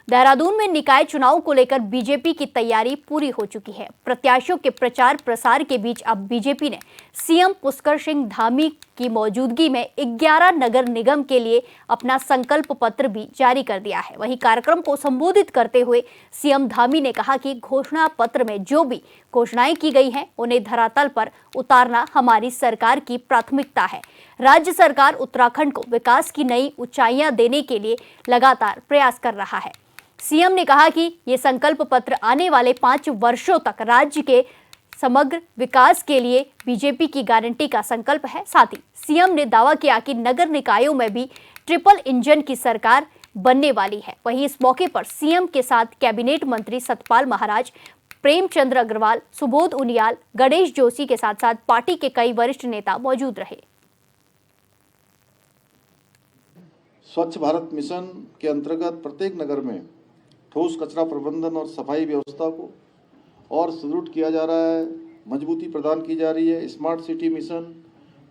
देहरादून में निकाय चुनाव को लेकर बीजेपी की तैयारी पूरी हो चुकी है। प्रत्याशियों के प्रचार प्रसार के बीच अब बीजेपी ने सीएम पुष्कर सिंह धामी की मौजूदगी में 11 नगर निगम के लिए अपना संकल्प पत्र भी जारी कर दिया है। वहीं कार्यक्रम को संबोधित करते हुए सीएम धामी ने कहा कि घोषणा पत्र में जो भी घोषणाएं की गई हैं उन्हें धरातल पर उतारना हमारी सरकार की प्राथमिकता है। राज्य सरकार उत्तराखंड को विकास की नई ऊंचाइयां देने के लिए लगातार प्रयास कर रहा है। सीएम ने कहा कि ये संकल्प पत्र आने वाले 5 वर्षों तक राज्य के समग्र विकास के लिए बीजेपी की गारंटी का संकल्प है। साथ ही सीएम ने दावा किया कि नगर निकायों में भी ट्रिपल इंजन की सरकार बनने वाली है। वहीं इस मौके पर सीएम के साथ कैबिनेट मंत्री सतपाल महाराज, प्रेमचंद्र अग्रवाल, सुबोध उनियाल, गणेश जोशी के साथ साथ पार्टी के कई वरिष्ठ नेता मौजूद रहे। स्वच्छ भारत मिशन के अंतर्गत प्रत्येक नगर में ठोस कचरा प्रबंधन और सफाई व्यवस्था को और सुदृढ़ किया जा रहा है, मजबूती प्रदान की जा रही है। Smart city mission,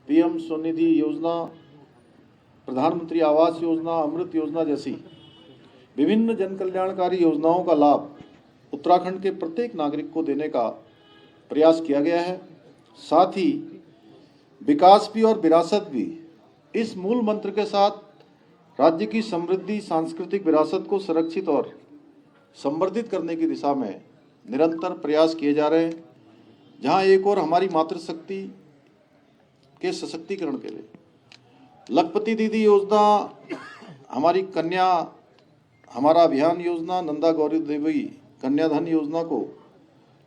PM Svanidhi योजना, प्रधानमंत्री आवास योजना, अमृत योजना जैसी विभिन्न जन कल्याणकारी योजनाओं का लाभ उत्तराखंड के प्रत्येक नागरिक को देने का प्रयास किया गया है। साथ ही विकास भी और विरासत भी, इस मूल मंत्र के साथ राज्य की समृद्धि सांस्कृतिक विरासत को सुरक्षित और संवर्धित करने की दिशा में निरंतर प्रयास किए जा रहे हैं। जहां एक और हमारी मातृशक्ति के सशक्तिकरण के लिए लखपति दीदी योजना, हमारी कन्या हमारा अभियान योजना, नंदा गौरी देवी कन्याधन योजना को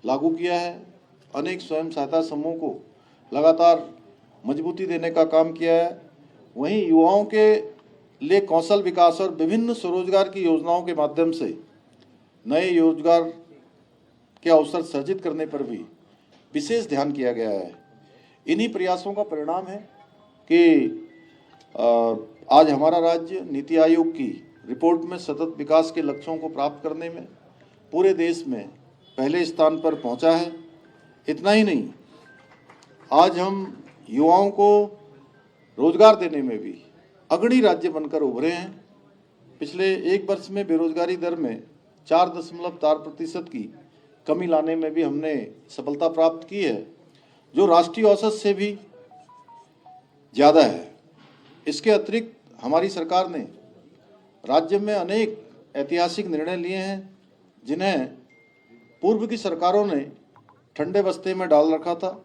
लागू किया है। अनेक स्वयं सहायता समूह को लगातार मजबूती देने का काम किया है। वहीं युवाओं के लिए कौशल विकास और विभिन्न स्वरोजगार की योजनाओं के माध्यम से नए रोजगार के अवसर सर्जित करने पर भी विशेष ध्यान किया गया है। इन्हीं प्रयासों का परिणाम है कि आज हमारा राज्य नीति आयोग की रिपोर्ट में सतत विकास के लक्ष्यों को प्राप्त करने में पूरे देश में पहले स्थान पर पहुंचा है। इतना ही नहीं, आज हम युवाओं को रोजगार देने में भी अग्रणी राज्य बनकर उभरे हैं। पिछले 1 वर्ष में बेरोजगारी दर में 4.4% की कमी लाने में भी हमने सफलता प्राप्त की है, जो राष्ट्रीय औसत से भी ज़्यादा है। इसके अतिरिक्त हमारी सरकार ने राज्य में अनेक ऐतिहासिक निर्णय लिए हैं, जिन्हें पूर्व की सरकारों ने ठंडे बस्ते में डाल रखा था।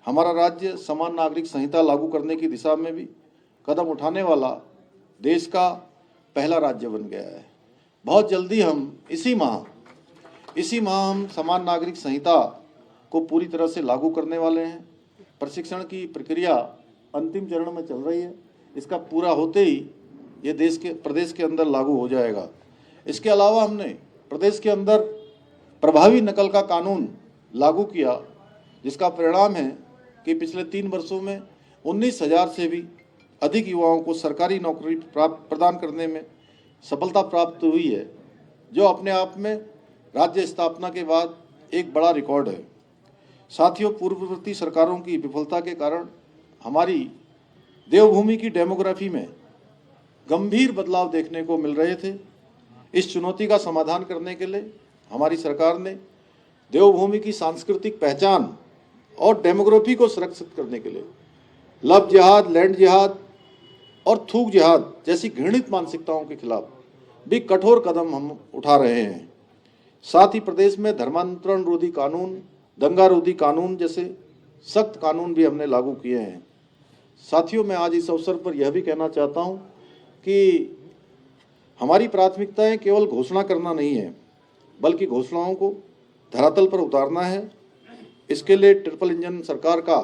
हमारा राज्य समान नागरिक संहिता लागू करने की दिशा में भी कदम उठाने वाला देश का पहला राज्य बन गया है। बहुत जल्दी हम इसी माह हम समान नागरिक संहिता को पूरी तरह से लागू करने वाले हैं। प्रशिक्षण की प्रक्रिया अंतिम चरण में चल रही है। इसका पूरा होते ही ये प्रदेश के अंदर लागू हो जाएगा। इसके अलावा हमने प्रदेश के अंदर प्रभावी नकल का कानून लागू किया, जिसका परिणाम है कि पिछले 3 वर्षों में 19,000 से भी अधिक युवाओं को सरकारी नौकरी प्रदान करने में सफलता प्राप्त हुई है, जो अपने आप में राज्य स्थापना के बाद एक बड़ा रिकॉर्ड है। साथियों, पूर्ववर्ती सरकारों की विफलता के कारण हमारी देवभूमि की डेमोग्राफी में गंभीर बदलाव देखने को मिल रहे थे। इस चुनौती का समाधान करने के लिए हमारी सरकार ने देवभूमि की सांस्कृतिक पहचान और डेमोग्राफी को सुरक्षित करने के लिए लव जिहाद, लैंड जिहाद और थूक जिहाद जैसी घृणित मानसिकताओं के खिलाफ भी कठोर कदम हम उठा रहे हैं। साथ ही प्रदेश में धर्मांतरण रोधी कानून, दंगा रोधी कानून जैसे सख्त कानून भी हमने लागू किए हैं। साथियों, मैं आज इस अवसर पर यह भी कहना चाहता हूं कि हमारी प्राथमिकताएं केवल घोषणा करना नहीं है, बल्कि घोषणाओं को धरातल पर उतारना है। इसके लिए ट्रिपल इंजन सरकार का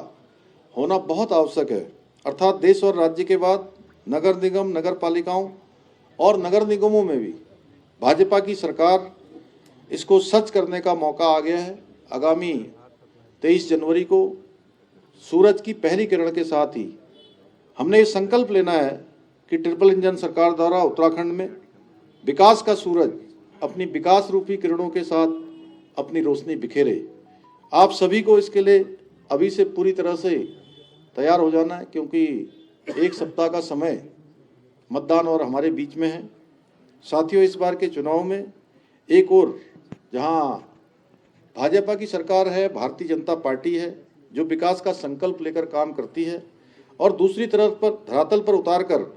होना बहुत आवश्यक है, अर्थात देश और राज्य के बाद नगर निगम, नगर पालिकाओं और नगर निगमों में भी भाजपा की सरकार, इसको सच करने का मौका आ गया है। आगामी 23 जनवरी को सूरज की पहली किरण के साथ ही हमने ये संकल्प लेना है कि ट्रिपल इंजन सरकार द्वारा उत्तराखंड में विकास का सूरज अपनी विकास रूपी किरणों के साथ अपनी रोशनी बिखेरे। आप सभी को इसके लिए अभी से पूरी तरह से तैयार हो जाना है, क्योंकि 1 सप्ताह का समय मतदान और हमारे बीच में है। साथियों, इस बार के चुनाव में एक और जहां भाजपा की सरकार है, भारतीय जनता पार्टी है जो विकास का संकल्प लेकर काम करती है, और दूसरी तरफ पर धरातल पर उतारकर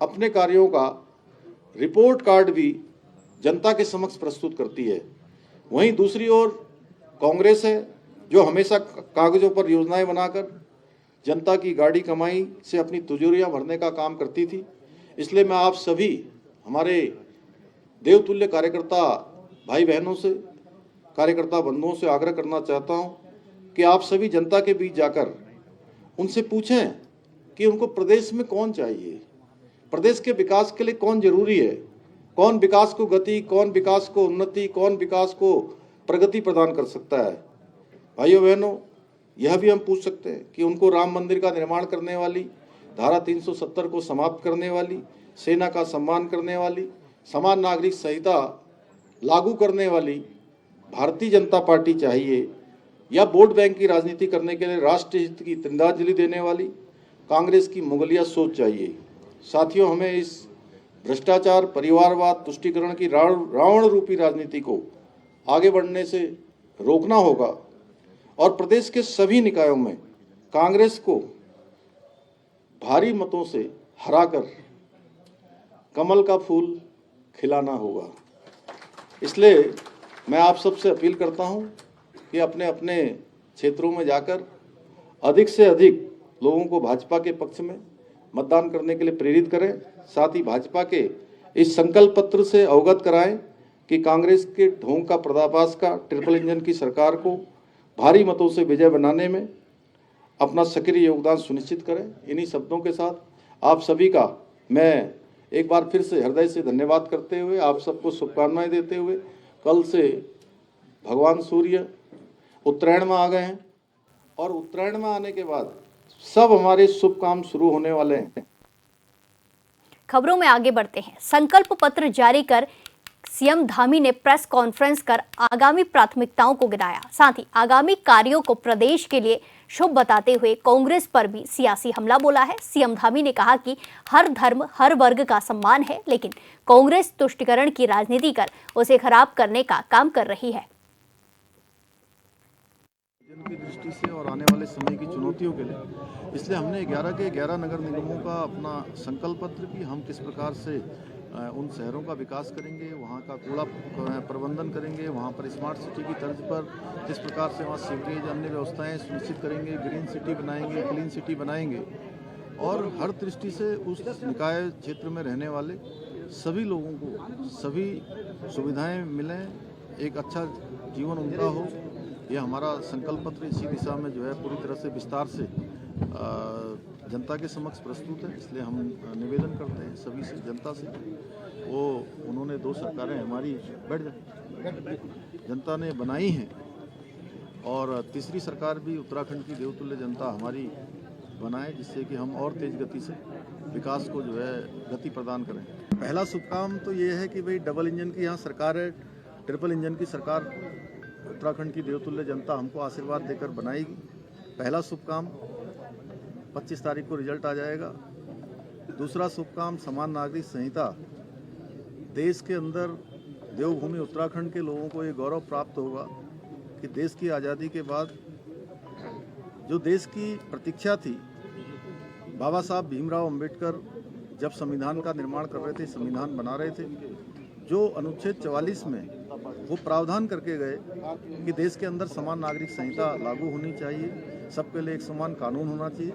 अपने कार्यों का रिपोर्ट कार्ड भी जनता के समक्ष प्रस्तुत करती है। वहीं दूसरी ओर कांग्रेस है जो हमेशा कागजों पर योजनाएं बनाकर जनता की गाड़ी कमाई से अपनी तिजोरियां भरने का काम करती थी। इसलिए मैं आप सभी हमारे देवतुल्य कार्यकर्ता भाई बहनों से, कार्यकर्ता बंधुओं से आग्रह करना चाहता हूं कि आप सभी जनता के बीच जाकर उनसे पूछें कि उनको प्रदेश में कौन चाहिए, प्रदेश के विकास के लिए कौन जरूरी है, कौन विकास को गति, कौन विकास को उन्नति, कौन विकास को प्रगति प्रदान कर सकता है। भाइयों बहनों, यह भी हम पूछ सकते हैं कि उनको राम मंदिर का निर्माण करने वाली, धारा 370 को समाप्त करने वाली, सेना का सम्मान करने वाली, समान नागरिक संहिता लागू करने वाली भारतीय जनता पार्टी चाहिए, या वोट बैंक की राजनीति करने के लिए राष्ट्र हित की तिरंगांजलि देने वाली कांग्रेस की मुगलिया सोच चाहिए। साथियों, हमें इस भ्रष्टाचार, परिवारवाद, तुष्टीकरण की रावण रूपी राजनीति को आगे बढ़ने से रोकना होगा और प्रदेश के सभी निकायों में कांग्रेस को भारी मतों से हराकर कमल का फूल खिलाना होगा। इसलिए मैं आप सबसे अपील करता हूं कि अपने अपने क्षेत्रों में जाकर अधिक से अधिक लोगों को भाजपा के पक्ष में मतदान करने के लिए प्रेरित करें। साथ ही भाजपा के इस संकल्प पत्र से अवगत कराएं कि कांग्रेस के ढोंग का पर्दाफाश का ट्रिपल इंजन की सरकार को भारी मतों से विजय बनाने में अपना सक्रिय योगदान सुनिश्चित करें। इन्हीं शब्दों के साथ आप सभी का मैं एक बार फिर से हृदय से धन्यवाद करते हुए, आप सबको शुभकामनाएं देते हुए, कल से भगवान सूर्य उत्तरायण में आ गए हैं और उत्तरायण में आने के बाद सब हमारे शुभ काम शुरू होने वाले हैं। खबरों में आगे बढ़ते हैं। संकल्प पत्र जारी कर सीएम धामी ने प्रेस कॉन्फ्रेंस कर आगामी प्राथमिकताओं को गिनाया। साथ ही आगामी कार्यों को प्रदेश के लिए शुभ बताते हुए कांग्रेस पर भी सियासी हमला बोला है। सीएम धामी ने कहा कि हर धर्म, हर वर्ग का सम्मान है, लेकिन कांग्रेस तुष्टीकरण की राजनीति कर उसे खराब करने का काम कर रही है। जन की दृष्टि से और आने वाले समय की चुनौतियों के लिए इसलिए हमने 11 के 11 नगर निगमों का अपना संकल्प पत्र भी, हम किस प्रकार से उन शहरों का विकास करेंगे, वहाँ का कूड़ा प्रबंधन करेंगे, वहाँ पर स्मार्ट सिटी की तर्ज पर किस प्रकार से वहाँ सीवरेज अन्य व्यवस्थाएं सुनिश्चित करेंगे, ग्रीन सिटी बनाएंगे, क्लीन सिटी बनाएंगे और हर दृष्टि से उस निकाय क्षेत्र में रहने वाले सभी लोगों को सभी सुविधाएं मिलें, एक अच्छा जीवन उनका हो। यह हमारा संकल्प पत्र इसी दिशा में जो है पूरी तरह से विस्तार से जनता के समक्ष प्रस्तुत है। इसलिए हम निवेदन करते हैं सभी से, जनता से, वो उन्होंने 2 सरकारें हमारी जनता ने बनाई हैं और तीसरी सरकार भी उत्तराखंड की देवतुल्य जनता हमारी बनाए, जिससे कि हम और तेज गति से विकास को जो है गति प्रदान करें। पहला शुभ काम तो ये है कि भाई डबल इंजन की यहाँ सरकार है, ट्रिपल इंजन की सरकार उत्तराखंड की देवतुल्य जनता हमको आशीर्वाद देकर बनाएगी। पहला शुभ काम 25 तारीख को रिजल्ट आ जाएगा। दूसरा शुभ काम समान नागरिक संहिता, देश के अंदर देवभूमि उत्तराखंड के लोगों को ये गौरव प्राप्त होगा कि देश की आज़ादी के बाद जो देश की प्रतीक्षा थी, बाबा साहब भीमराव अंबेडकर जब संविधान का निर्माण कर रहे थे, संविधान बना रहे थे, जो अनुच्छेद 44 में वो प्रावधान करके गए कि देश के अंदर समान नागरिक संहिता लागू होनी चाहिए, सबके लिए एक समान कानून होना चाहिए,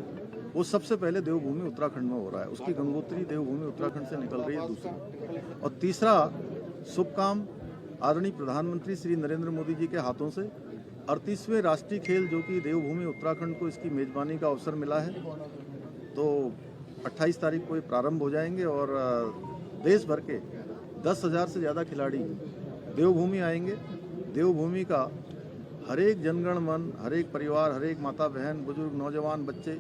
वो सबसे पहले देवभूमि उत्तराखंड में हो रहा है। उसकी गंगोत्री देवभूमि उत्तराखंड से निकल रही है दूसरी। और तीसरा शुभ काम आदरणीय प्रधानमंत्री श्री नरेंद्र मोदी जी के हाथों से 38वें राष्ट्रीय खेल, जो कि देवभूमि उत्तराखंड को इसकी मेजबानी का अवसर मिला है, तो 28 तारीख को ये प्रारंभ हो जाएंगे और देश भर के 10,000 से ज़्यादा खिलाड़ी देवभूमि आएंगे। देवभूमि का हर एक जनगण मन, हर एक परिवार, हर एक माता बहन, बुजुर्ग, नौजवान, बच्चे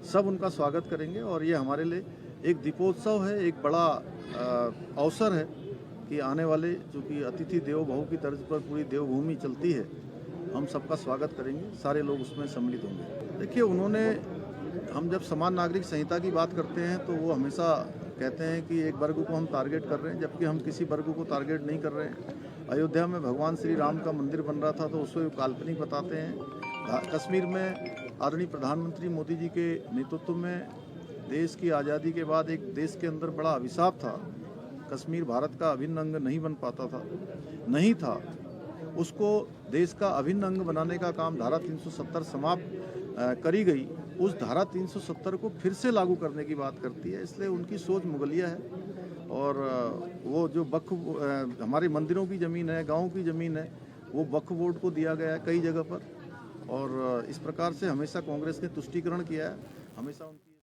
सब उनका स्वागत करेंगे और ये हमारे लिए एक दीपोत्सव है, एक बड़ा अवसर है कि आने वाले, चूँकि अतिथि देवो भव की तर्ज पर पूरी देवभूमि चलती है, हम सबका स्वागत करेंगे, सारे लोग उसमें सम्मिलित होंगे। देखिए, हम जब समान नागरिक संहिता की बात करते हैं तो वो हमेशा कहते हैं कि एक वर्ग को हम टारगेट कर रहे हैं, जबकि हम किसी वर्ग को टारगेट नहीं कर रहे हैं। अयोध्या में भगवान श्री राम का मंदिर बन रहा था तो उसको काल्पनिक बताते हैं। कश्मीर में आदरणीय प्रधानमंत्री मोदी जी के नेतृत्व में देश की आज़ादी के बाद एक देश के अंदर बड़ा अभिशाप था, कश्मीर भारत का अभिन्न अंग नहीं बन पाता था, नहीं था, उसको देश का अभिन्न अंग बनाने का काम धारा 370 समाप्त करी गई। उस धारा 370 को फिर से लागू करने की बात करती है, इसलिए उनकी सोच मुगलिया है। और वो जो वक्फ हमारे मंदिरों की ज़मीन है, गाँव की ज़मीन है, वो वक्फ बोर्ड को दिया गया है कई जगह पर। और इस प्रकार से हमेशा कांग्रेस ने तुष्टीकरण किया है, हमेशा